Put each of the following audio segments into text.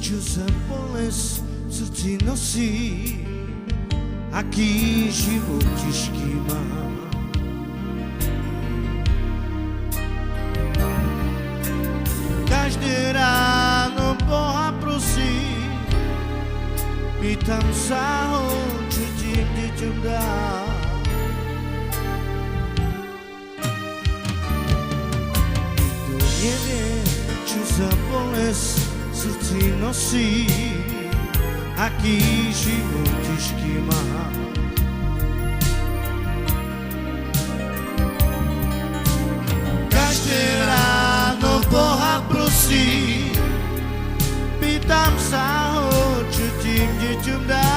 čo za bolesť v srdci nosí, aký život ťažký má. Každé ráno Boha prosí, pýtam sa ho, čo tým deťom dá. Nikto nevie, čo za bolesť v srdci nosí, aký život ťažký má. Každé ráno Boha prosí, pýtam sa ho, čo tým deťom dá.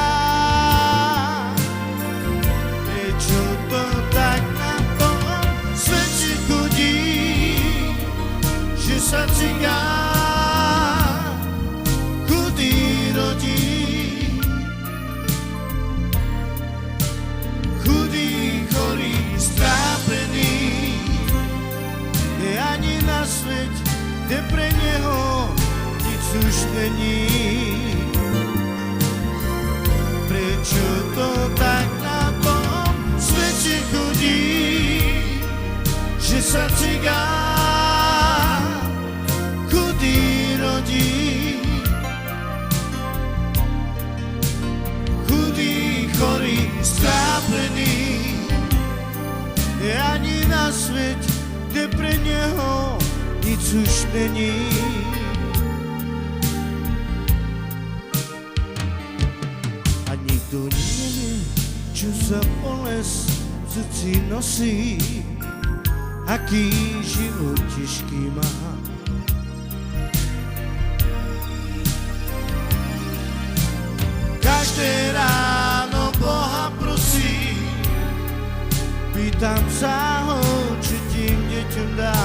Prečo to tak na tom svete chodí, že sa cigán chudý rodí. Chudý, chorý, strápený, je ani na svet, kde pre neho nic už není. Prečo to tak na tom svete chodí, že sa cigán chudý rodí. Chudý, chorý, strápený, je ani na svet, kde pre neho nic už není. A nikto nevie, čo za bolesť v srdci nosí, aký život ťažký má. Každé ráno Boha prosí, pýtam sa ho, čo tým deťom dá.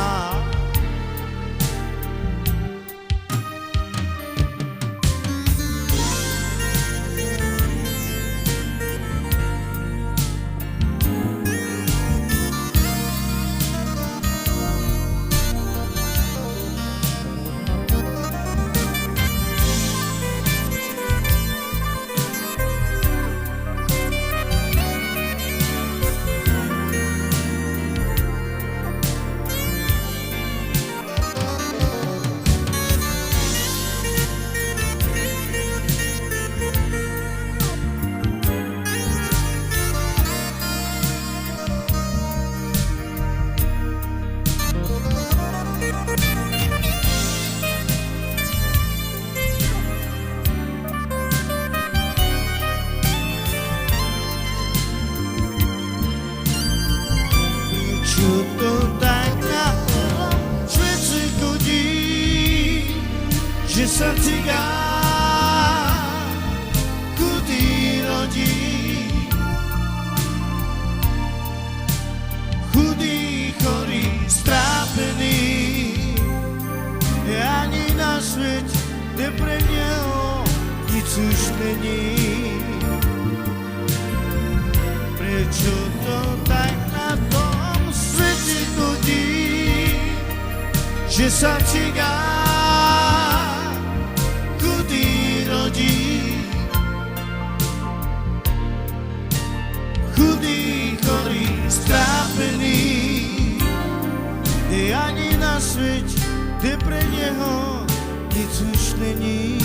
Čo to tak na tom svete chodí, že sa cigán chudý rodí. Chudý, chorý, strápený, je ani na svet, kde pre neho nic už není. Prečo to tak na tom svete chodí, že sa cigán chudý rodí. Chudý, chorý, strápený, je ani na svet, kde pre neho nic už není.